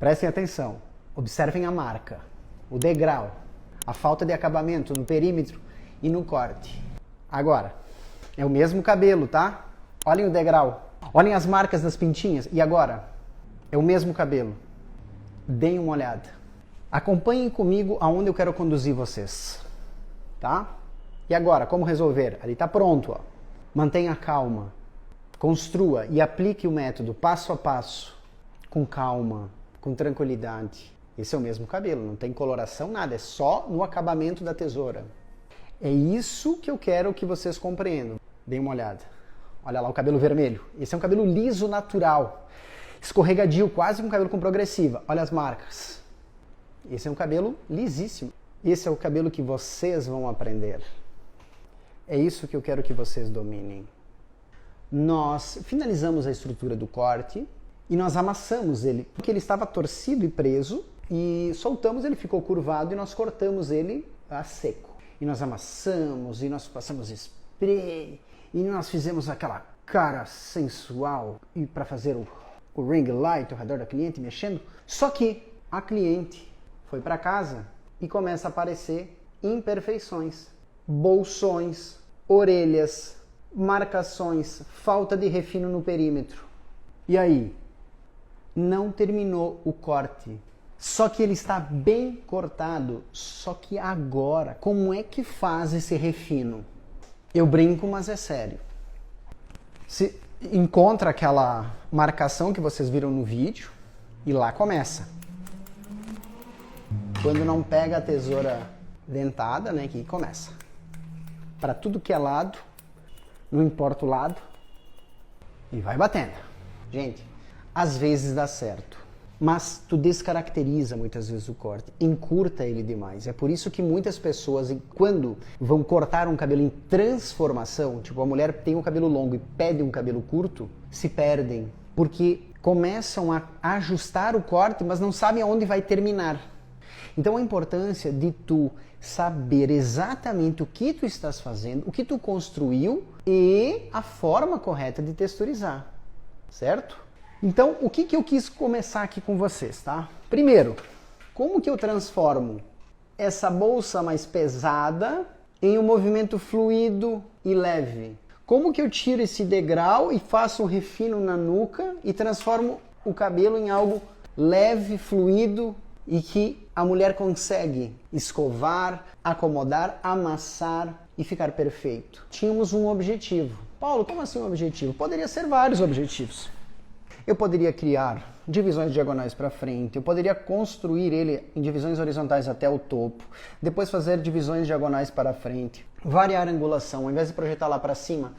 Prestem atenção, observem a marca, o degrau, a falta de acabamento no perímetro e no corte. Agora, é o mesmo cabelo, tá? Olhem o degrau, olhem as marcas das pintinhas. E agora, é o mesmo cabelo. Deem uma olhada. Acompanhem comigo aonde eu quero conduzir vocês, tá? E agora, como resolver? Ali tá pronto, ó. Mantenha calma, construa e aplique o método passo a passo, com calma, com tranquilidade. Esse é o mesmo cabelo, não tem coloração, nada, é só no acabamento da tesoura. É isso que eu quero que vocês compreendam. Deem uma olhada. Olha lá o cabelo vermelho. Esse é um cabelo liso natural, escorregadio, quase um cabelo com progressiva. Olha as marcas. Esse é um cabelo lisíssimo. Esse é o cabelo que vocês vão aprender. É isso que eu quero que vocês dominem. Nós finalizamos a estrutura do corte e nós amassamos ele, porque ele estava torcido e preso, e soltamos, ele ficou curvado e nós cortamos ele a seco. E nós amassamos, e nós passamos spray, e nós fizemos aquela cara sensual e para fazer o ring light ao redor da cliente mexendo. Só que a cliente foi para casa e começa a aparecer imperfeições, bolsões, orelhas, marcações, falta de refino no perímetro. E aí? Não terminou o corte. Só que ele está bem cortado. Só que agora, como é que faz esse refino? Eu brinco, mas é sério. Se encontra aquela marcação que vocês viram no vídeo e lá começa. Quando não pega a tesoura dentada, né, que começa. Para tudo que é lado, não importa o lado, e vai batendo. Gente, às vezes dá certo, mas tu descaracteriza muitas vezes o corte, encurta ele demais. É por isso que muitas pessoas, quando vão cortar um cabelo em transformação, tipo a mulher tem um cabelo longo e pede um cabelo curto, se perdem, porque começam a ajustar o corte, mas não sabem aonde vai terminar. Então a importância de tu saber exatamente o que tu estás fazendo, o que tu construiu e a forma correta de texturizar, certo? Então, o que eu quis começar aqui com vocês, tá? Primeiro, como que eu transformo essa bolsa mais pesada em um movimento fluido e leve? Como que eu tiro esse degrau e faço um refino na nuca e transformo o cabelo em algo leve, fluido e que a mulher consegue escovar, acomodar, amassar e ficar perfeito? Tínhamos um objetivo. Paulo, como assim um objetivo? Poderia ser vários objetivos. Eu poderia criar divisões diagonais para frente, eu poderia construir ele em divisões horizontais até o topo, depois fazer divisões diagonais para frente, variar a angulação, ao invés de projetar lá para cima,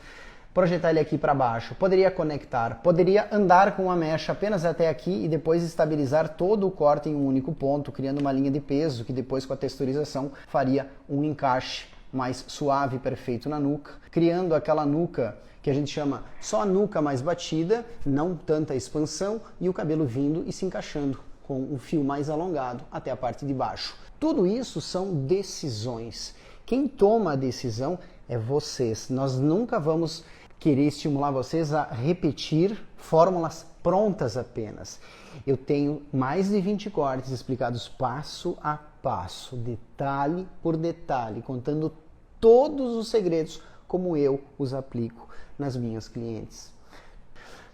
projetar ele aqui para baixo, poderia conectar, poderia andar com a mecha apenas até aqui e depois estabilizar todo o corte em um único ponto, criando uma linha de peso que depois com a texturização faria um encaixe mais suave e perfeito na nuca, criando aquela nuca que a gente chama só a nuca mais batida, não tanta expansão, e o cabelo vindo e se encaixando com um fio mais alongado até a parte de baixo. Tudo isso são decisões. Quem toma a decisão é vocês. Nós nunca vamos querer estimular vocês a repetir fórmulas prontas apenas. Eu tenho mais de 20 cortes explicados passo a passo, detalhe por detalhe, contando todos os segredos como eu os aplico nas minhas clientes.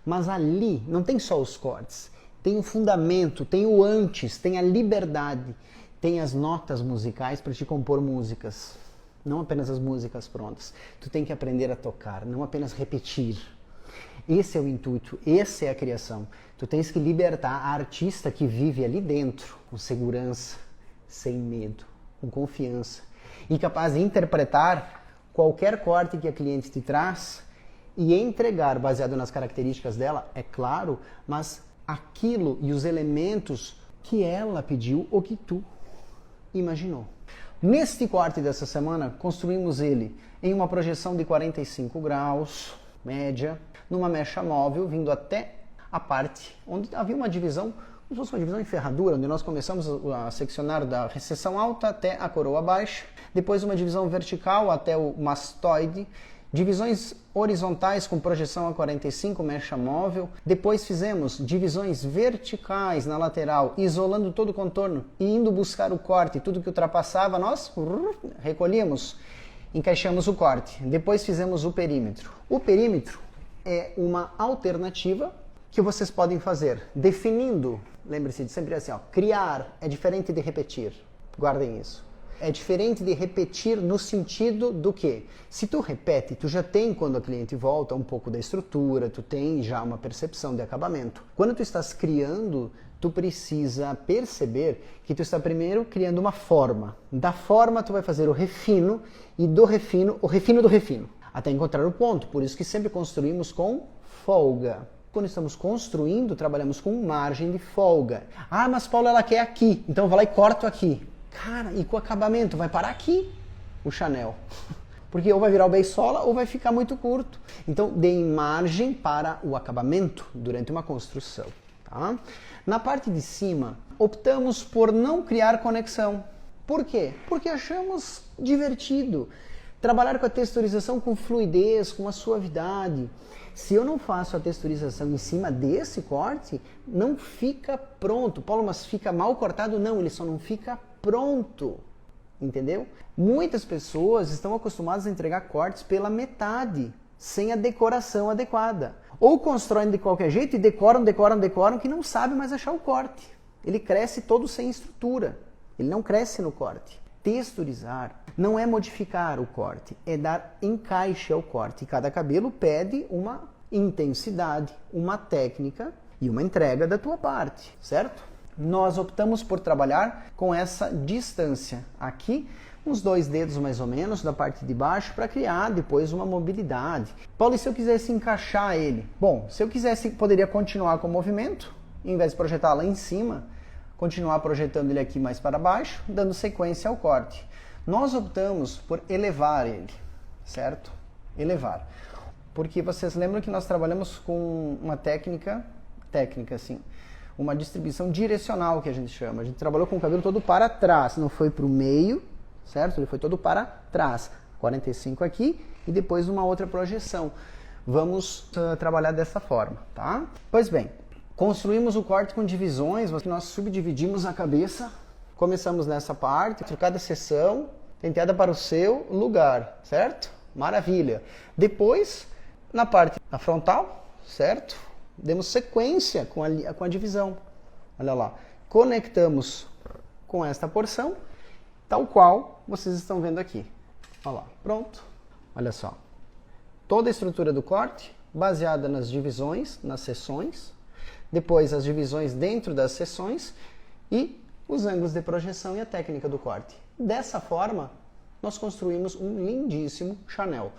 Mas ali não tem só os cortes, tem o fundamento, tem o antes, tem a liberdade, tem as notas musicais para te compor músicas. Não apenas as músicas prontas. Tu tem que aprender a tocar, não apenas repetir. Esse é o intuito, essa é a criação. Tu tens que libertar a artista que vive ali dentro, com segurança, sem medo, com confiança, e capaz de interpretar qualquer corte que a cliente te traz e entregar baseado nas características dela, é claro, mas aquilo e os elementos que ela pediu ou que tu imaginou. Neste corte dessa semana, construímos ele em uma projeção de 45 graus, média, numa mecha móvel, vindo até a parte onde havia uma divisão, como se fosse uma divisão em ferradura, onde nós começamos a seccionar da recessão alta até a coroa baixa, depois uma divisão vertical até o mastoide, divisões horizontais com projeção a 45, mecha móvel. Depois fizemos divisões verticais na lateral, isolando todo o contorno e indo buscar o corte. Tudo que ultrapassava, nós recolhíamos, encaixamos o corte. Depois fizemos o perímetro. O perímetro é uma alternativa que vocês podem fazer definindo. Lembre-se de sempre assim, ó, criar é diferente de repetir. Guardem isso. É diferente de repetir no sentido do que? Se tu repete, tu já tem, quando a cliente volta, um pouco da estrutura, tu tem já uma percepção de acabamento. Quando tu estás criando, tu precisa perceber que tu está primeiro criando uma forma. Da forma tu vai fazer o refino e do refino, o refino do refino, até encontrar o ponto. Por isso que sempre construímos com folga. Quando estamos construindo, trabalhamos com margem de folga. Ah, mas Paulo, ela quer aqui, então eu vou lá e corto aqui. Cara, e com o acabamento, vai parar aqui o Chanel. Porque ou vai virar o beisola ou vai ficar muito curto. Então, deem margem para o acabamento durante uma construção. Tá? Na parte de cima, optamos por não criar conexão. Por quê? Porque achamos divertido. Trabalhar com a texturização com fluidez, com uma suavidade. Se eu não faço a texturização em cima desse corte, não fica pronto. Paulo, mas fica mal cortado? Não, ele só não fica pronto. Entendeu? Muitas pessoas estão acostumadas a entregar cortes pela metade, sem a decoração adequada. Ou constroem de qualquer jeito e decoram, que não sabem mais achar o corte. Ele cresce todo sem estrutura. Ele não cresce no corte. Texturizar não é modificar o corte, é dar encaixe ao corte. E cada cabelo pede uma intensidade, uma técnica e uma entrega da tua parte, certo? Nós optamos por trabalhar com essa distância aqui, uns 2 dedos mais ou menos da parte de baixo, para criar depois uma mobilidade. Paulo, e se eu quisesse encaixar ele? Bom, se eu quisesse, poderia continuar com o movimento, em vez de projetar lá em cima, continuar projetando ele aqui mais para baixo, dando sequência ao corte. Nós optamos por elevar ele, certo? Elevar. Porque vocês lembram que nós trabalhamos com uma técnica assim, uma distribuição direcional que a gente chama. A gente trabalhou com o cabelo todo para trás, não foi para o meio, certo? Ele foi todo para trás. 45 aqui e depois uma outra projeção. Vamos trabalhar dessa forma, tá? Pois bem, construímos o corte com divisões, nós subdividimos a cabeça, começamos nessa parte, cada seção tenteada para o seu lugar, certo? Maravilha. Depois, na parte da frontal, certo? Demos sequência com a divisão. Olha lá. Conectamos com esta porção, tal qual vocês estão vendo aqui. Olha lá. Pronto. Olha só. Toda a estrutura do corte baseada nas divisões, nas seções. Depois as divisões dentro das seções e os ângulos de projeção e a técnica do corte. Dessa forma, nós construímos um lindíssimo Chanel.